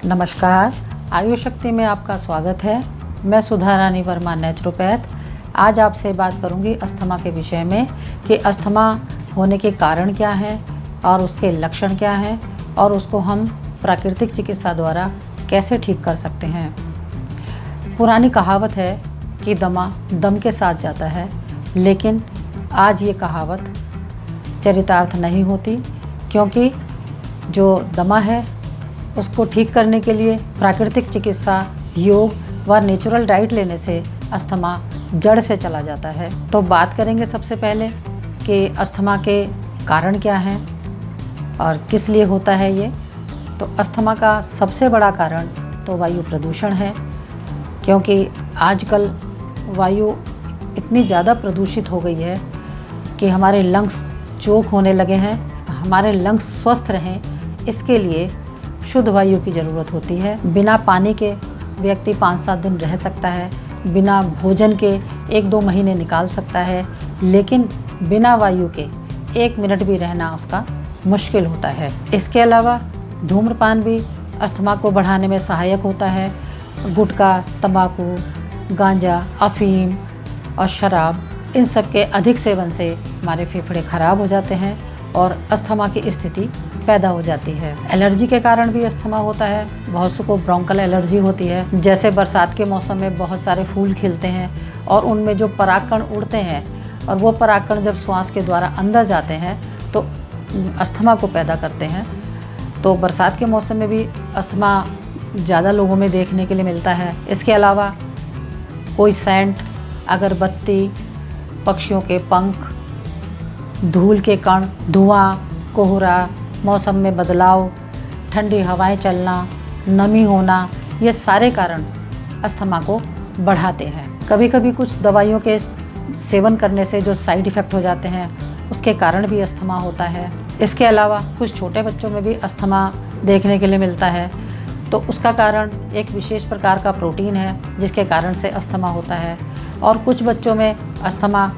नमस्कार, आयु शक्ति में आपका स्वागत है। मैं सुधा रानी वर्मा, नेचुरोपैथ। आज आपसे बात करूंगी अस्थमा के विषय में कि अस्थमा होने के कारण क्या हैं और उसके लक्षण क्या हैं और उसको हम प्राकृतिक चिकित्सा द्वारा कैसे ठीक कर सकते हैं। पुरानी कहावत है कि दमा दम के साथ जाता है, लेकिन आज ये कहावत चरितार्थ नहीं होती, क्योंकि जो दमा है उसको ठीक करने के लिए प्राकृतिक चिकित्सा, योग व नेचुरल डाइट लेने से अस्थमा जड़ से चला जाता है। तो बात करेंगे सबसे पहले कि अस्थमा के कारण क्या हैं और किस लिए होता है ये। तो अस्थमा का सबसे बड़ा कारण तो वायु प्रदूषण है, क्योंकि आजकल वायु इतनी ज़्यादा प्रदूषित हो गई है कि हमारे लंग्स चोक होने लगे हैं। हमारे लंग्स स्वस्थ रहें, इसके लिए शुद्ध वायु की ज़रूरत होती है। बिना पानी के व्यक्ति 5-7 दिन रह सकता है, बिना भोजन के 1-2 महीने निकाल सकता है, लेकिन बिना वायु के 1 मिनट भी रहना उसका मुश्किल होता है। इसके अलावा धूम्रपान भी अस्थमा को बढ़ाने में सहायक होता है। गुटखा, तंबाकू, गांजा, अफीम और शराब, इन सब के अधिक सेवन से हमारे फेफड़े खराब हो जाते हैं और अस्थमा की स्थिति पैदा हो जाती है। एलर्जी के कारण भी अस्थमा होता है। बहुत से को ब्रोंकल एलर्जी होती है। जैसे बरसात के मौसम में बहुत सारे फूल खिलते हैं और उनमें जो परागकण उड़ते हैं और वो परागकण जब श्वास के द्वारा अंदर जाते हैं तो अस्थमा को पैदा करते हैं। तो बरसात के मौसम में भी अस्थमा ज़्यादा लोगों में देखने के लिए मिलता है। इसके अलावा कोई सेंट, अगरबत्ती, पक्षियों के पंख, धूल के कण, धुआं, कोहरा, मौसम में बदलाव, ठंडी हवाएं चलना, नमी होना, ये सारे कारण अस्थमा को बढ़ाते हैं। कभी कभी कुछ दवाइयों के सेवन करने से जो साइड इफ़ेक्ट हो जाते हैं, उसके कारण भी अस्थमा होता है। इसके अलावा कुछ छोटे बच्चों में भी अस्थमा देखने के लिए मिलता है। तो उसका कारण एक विशेष प्रकार का प्रोटीन है, जिसके कारण से अस्थमा होता है। और कुछ बच्चों में अस्थमा,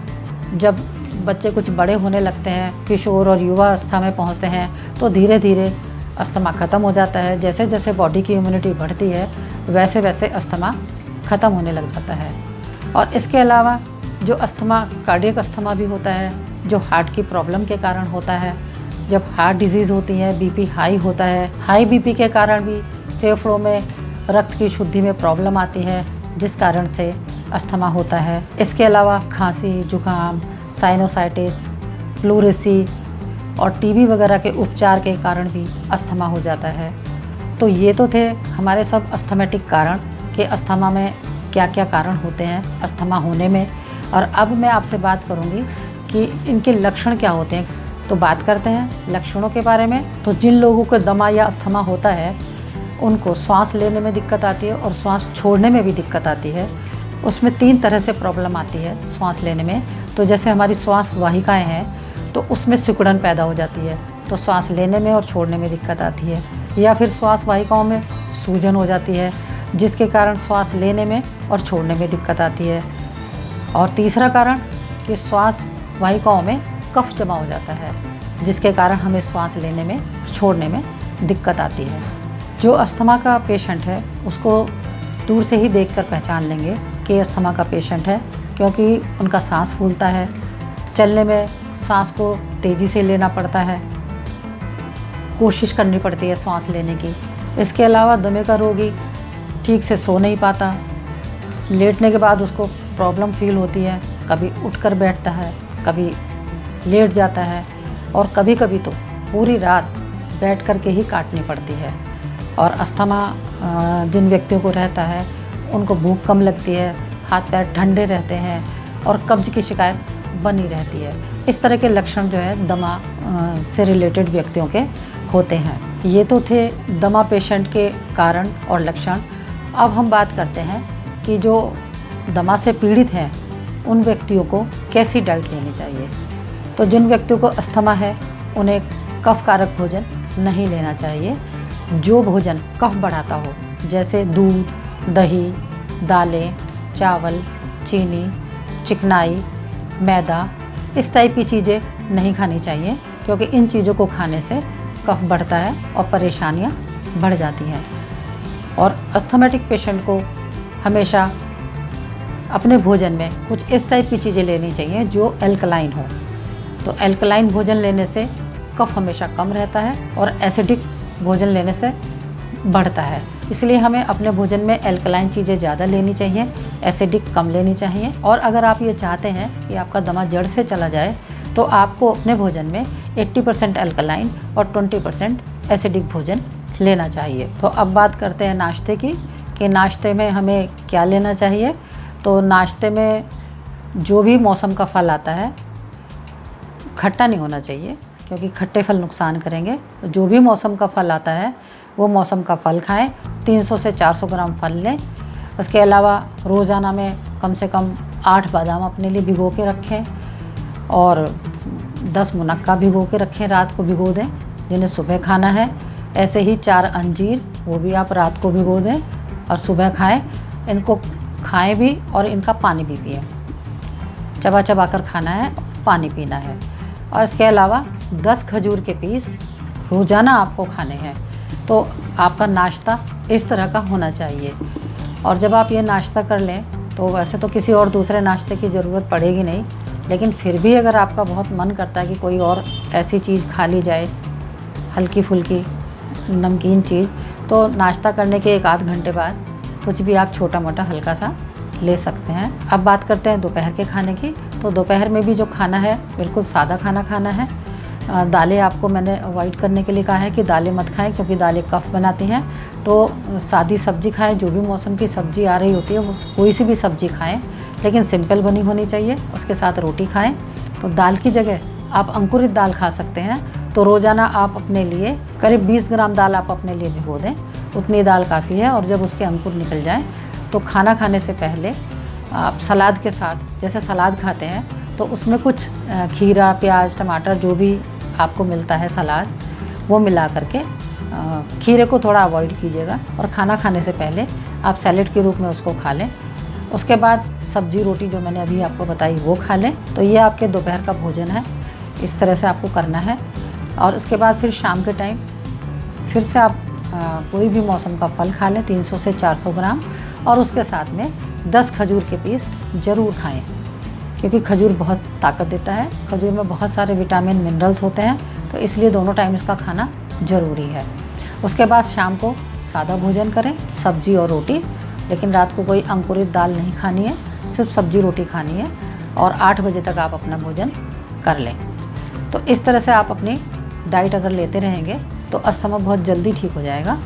जब बच्चे कुछ बड़े होने लगते हैं, किशोर और युवा अवस्था में पहुंचते हैं, तो धीरे धीरे अस्थमा ख़त्म हो जाता है। जैसे जैसे बॉडी की इम्यूनिटी बढ़ती है, वैसे वैसे अस्थमा ख़त्म होने लग जाता है। और इसके अलावा जो अस्थमा, कार्डियक अस्थमा भी होता है, जो हार्ट की प्रॉब्लम के कारण होता है। जब हार्ट डिजीज़ होती है, बीपी हाई होता है, हाई बीपी के कारण भी फेफड़ों में रक्त की शुद्धि में प्रॉब्लम आती है, जिस कारण से अस्थमा होता है। इसके अलावा खांसी, जुकाम, साइनोसाइटिस, प्लूरेसी और टीबी वगैरह के उपचार के कारण भी अस्थमा हो जाता है। तो ये तो थे हमारे सब अस्थमेटिक कारण कि अस्थमा में क्या क्या कारण होते हैं अस्थमा होने में। और अब मैं आपसे बात करूंगी कि इनके लक्षण क्या होते हैं। तो बात करते हैं लक्षणों के बारे में। तो जिन लोगों को दमा या अस्थमा होता है, उनको सांस लेने में दिक्कत आती है और सांस छोड़ने में भी दिक्कत आती है। उसमें 3 तरह से प्रॉब्लम आती है सांस लेने में। तो जैसे हमारी श्वास वाहिकाएँ हैं, तो उसमें सिकुड़न पैदा हो जाती है, तो सांस लेने में और छोड़ने में दिक्कत आती है। या फिर श्वास वाहिकाओं में सूजन हो जाती है, जिसके कारण श्वास लेने में और छोड़ने में दिक्कत आती है। और तीसरा कारण कि श्वास वाहिकाओं में कफ जमा हो जाता है, जिसके कारण हमें श्वास लेने में, छोड़ने में दिक्कत आती है। जो अस्थमा का पेशेंट है, उसको दूर से ही देखकर पहचान लेंगे कि अस्थमा का पेशेंट है, क्योंकि उनका सांस फूलता है, चलने में सांस को तेज़ी से लेना पड़ता है, कोशिश करनी पड़ती है सांस लेने की। इसके अलावा दमे का रोगी ठीक से सो नहीं पाता, लेटने के बाद उसको प्रॉब्लम फील होती है, कभी उठकर बैठता है, कभी लेट जाता है और कभी कभी तो पूरी रात बैठ कर के ही काटनी पड़ती है। और अस्थमा जिन व्यक्तियों को रहता है, उनको भूख कम लगती है, हाथ पैर ठंडे रहते हैं और कब्ज की शिकायत बनी रहती है। इस तरह के लक्षण जो है दमा से रिलेटेड व्यक्तियों के होते हैं। ये तो थे दमा पेशेंट के कारण और लक्षण। अब हम बात करते हैं कि जो दमा से पीड़ित हैं, उन व्यक्तियों को कैसी डाइट लेनी चाहिए। तो जिन व्यक्तियों को अस्थमा है, उन्हें कफ कारक भोजन नहीं लेना चाहिए। जो भोजन कफ बढ़ाता हो, जैसे दूध, दही, दालें, चावल, चीनी, चिकनाई, मैदा, इस टाइप की चीज़ें नहीं खानी चाहिए, क्योंकि इन चीज़ों को खाने से कफ बढ़ता है और परेशानियां बढ़ जाती हैं। और अस्थमेटिक पेशेंट को हमेशा अपने भोजन में कुछ इस टाइप की चीज़ें लेनी चाहिए जो एल्कलाइन हो। तो एल्कलाइन भोजन लेने से कफ हमेशा कम रहता है और एसिडिक भोजन लेने से बढ़ता है। इसलिए हमें अपने भोजन में एल्कलाइन चीज़ें ज़्यादा लेनी चाहिए, एसिडिक कम लेनी चाहिए। और अगर आप ये चाहते हैं कि आपका दमा जड़ से चला जाए तो आपको अपने भोजन में 80% एल्कलाइन और 20% एसिडिक भोजन लेना चाहिए। तो अब बात करते हैं नाश्ते की कि नाश्ते में हमें क्या लेना चाहिए। तो नाश्ते में जो भी मौसम का फल आता है, खट्टा नहीं होना चाहिए क्योंकि खट्टे फल नुकसान करेंगे। तो जो भी मौसम का फल आता है वो मौसम का फल खाएं। 300 से 400 ग्राम फल लें। उसके अलावा रोज़ाना में कम से कम 8 बादाम अपने लिए भिगो के रखें और 10 मुनक्का भिगो के रखें, रात को भिगो दें, जिन्हें सुबह खाना है। ऐसे ही 4 अंजीर, वो भी आप रात को भिगो दें और सुबह खाएं। इनको खाएं भी और इनका पानी भी पिएं। चबा चबा कर खाना है, पानी पीना है। और इसके अलावा 10 खजूर के पीस रोज़ाना आपको खाने हैं। तो आपका नाश्ता इस तरह का होना चाहिए। और जब आप ये नाश्ता कर लें तो वैसे तो किसी और दूसरे नाश्ते की ज़रूरत पड़ेगी नहीं, लेकिन फिर भी अगर आपका बहुत मन करता है कि कोई और ऐसी चीज़ खा ली जाए, हल्की फुल्की नमकीन चीज़, तो नाश्ता करने के 1 आध घंटे बाद कुछ भी आप छोटा मोटा हल्का सा ले सकते हैं। अब बात करते हैं दोपहर के खाने की। तो दोपहर में भी जो खाना है बिल्कुल सादा खाना खाना है। दालें आपको मैंने अवॉइड करने के लिए कहा है कि दालें मत खाएं क्योंकि दालें कफ बनाती हैं। तो सादी सब्ज़ी खाएं, जो भी मौसम की सब्ज़ी आ रही होती है वो कोई सी भी सब्ज़ी खाएं, लेकिन सिंपल बनी होनी चाहिए। उसके साथ रोटी खाएं। तो दाल की जगह आप अंकुरित दाल खा सकते हैं। तो रोज़ाना आप अपने लिए करीब 20 ग्राम दाल आप अपने लिए भिगो दें, उतनी दाल काफ़ी है। और जब उसके अंकुर निकल जाएँ तो खाना खाने से पहले आप सलाद के साथ, जैसे सलाद खाते हैं तो उसमें कुछ खीरा, प्याज, टमाटर जो भी आपको मिलता है सलाद, वो मिला करके खीरे को थोड़ा अवॉइड कीजिएगा और खाना खाने से पहले आप सैलेड के रूप में उसको खा लें। उसके बाद सब्जी रोटी जो मैंने अभी आपको बताई वो खा लें। तो ये आपके दोपहर का भोजन है, इस तरह से आपको करना है। और उसके बाद फिर शाम के टाइम फिर से आप कोई भी मौसम का फल खा लें, 300 से 400 ग्राम, और उसके साथ में 10 खजूर के पीस ज़रूर खाएं क्योंकि खजूर बहुत ताकत देता है। खजूर में बहुत सारे विटामिन मिनरल्स होते हैं, तो इसलिए दोनों टाइम इसका खाना ज़रूरी है। उसके बाद शाम को सादा भोजन करें, सब्जी और रोटी, लेकिन रात को कोई अंकुरित दाल नहीं खानी है, सिर्फ सब्जी रोटी खानी है। और 8 बजे तक आप अपना भोजन कर लें। तो इस तरह से आप अपनी डाइट अगर लेते रहेंगे तो अस्थमा बहुत जल्दी ठीक हो जाएगा।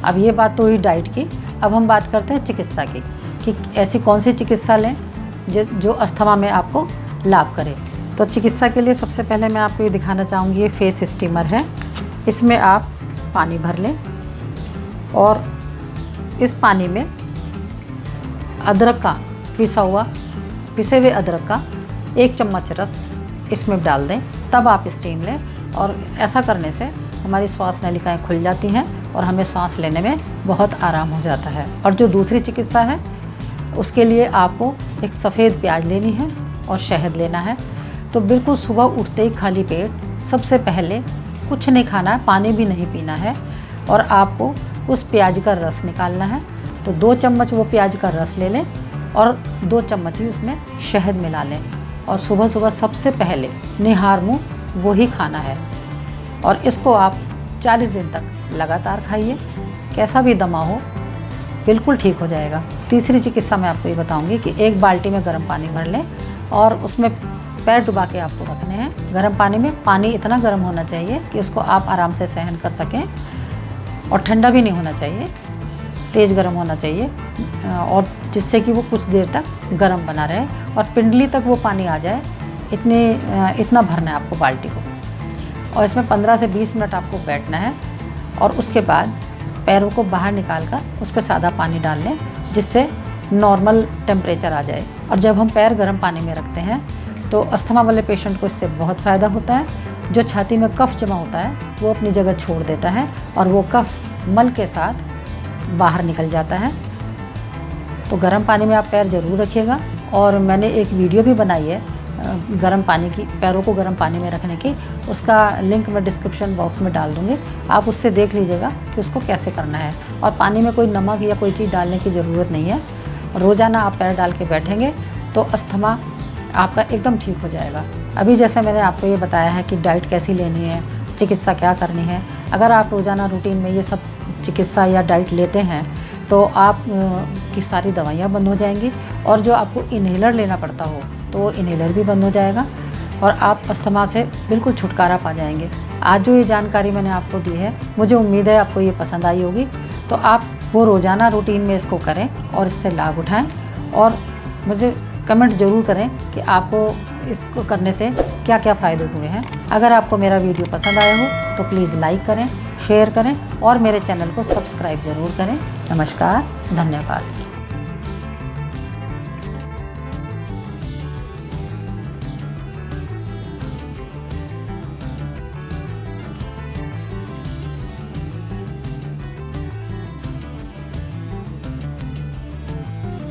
अब ये बात तो हुई डाइट की। अब हम बात करते हैं चिकित्सा की कि ऐसी कौन सी चिकित्सा लें जो अस्थमा में आपको लाभ करे। तो चिकित्सा के लिए सबसे पहले मैं आपको ये दिखाना चाहूँगी, ये फेस स्टीमर है। इसमें आप पानी भर लें और इस पानी में अदरक का पिसे हुए अदरक का 1 चम्मच रस इसमें डाल दें, तब आप स्टीम लें। और ऐसा करने से हमारी श्वास नलिकाएँ खुल जाती हैं और हमें सांस लेने में बहुत आराम हो जाता है। और जो दूसरी चिकित्सा है उसके लिए आपको एक सफ़ेद प्याज लेनी है और शहद लेना है। तो बिल्कुल सुबह उठते ही खाली पेट सबसे पहले कुछ नहीं खाना है, पानी भी नहीं पीना है, और आपको उस प्याज का रस निकालना है। तो 2 चम्मच वो प्याज का रस ले लें और 2 चम्मच ही उसमें शहद मिला लें। और सुबह सुबह सबसे पहले निहार मुँह वो ही खाना है। और इसको आप 40 दिन तक लगातार खाइए। कैसा भी दमा हो बिल्कुल ठीक हो जाएगा। तीसरी चिकित्सा मैं आपको ये बताऊंगी कि 1 बाल्टी में गर्म पानी भर लें और उसमें पैर डुबा के आपको रखने हैं। गर्म पानी में पानी इतना गर्म होना चाहिए कि उसको आप आराम से सहन कर सकें, और ठंडा भी नहीं होना चाहिए, तेज़ गर्म होना चाहिए, और जिससे कि वो कुछ देर तक गर्म बना रहे और पिंडली तक वो पानी आ जाए। इतना भरना है आपको बाल्टी को, और इसमें 15 से 20 मिनट आपको बैठना है। और उसके बाद पैरों को बाहर निकाल कर उस पर सादा पानी डाल लें जिससे नॉर्मल टेम्परेचर आ जाए। और जब हम पैर गर्म पानी में रखते हैं तो अस्थमा वाले पेशेंट को इससे बहुत फ़ायदा होता है। जो छाती में कफ जमा होता है वो अपनी जगह छोड़ देता है और वो कफ मल के साथ बाहर निकल जाता है। तो गर्म पानी में आप पैर ज़रूर रखिएगा। और मैंने एक वीडियो भी बनाई है गर्म पानी की, पैरों को गर्म पानी में रखने की, उसका लिंक मैं डिस्क्रिप्शन बॉक्स में डाल दूँगी। आप उससे देख लीजिएगा कि उसको कैसे करना है। और पानी में कोई नमक या कोई चीज़ डालने की ज़रूरत नहीं है। रोज़ाना आप पैर डाल के बैठेंगे तो अस्थमा आपका एकदम ठीक हो जाएगा। अभी जैसे मैंने आपको ये बताया है कि डाइट कैसी लेनी है, चिकित्सा क्या करनी है, अगर आप रोज़ाना रूटीन में ये सब चिकित्सा या डाइट लेते हैं तो आप की सारी दवाइयाँ बंद हो जाएंगी, और जो आपको इन्हेलर लेना पड़ता हो तो वो इन्हेलर भी बंद हो जाएगा, और आप अस्थमा से बिल्कुल छुटकारा पा जाएंगे। आज जो ये जानकारी मैंने आपको दी है, मुझे उम्मीद है आपको ये पसंद आई होगी। तो आप वो रोज़ाना रूटीन में इसको करें और इससे लाभ उठाएं, और मुझे कमेंट ज़रूर करें कि आपको इसको करने से क्या क्या फ़ायदे हुए हैं। अगर आपको मेरा वीडियो पसंद आया हो तो प्लीज़ लाइक करें, शेयर करें और मेरे चैनल को सब्सक्राइब ज़रूर करें। नमस्कार, धन्यवाद।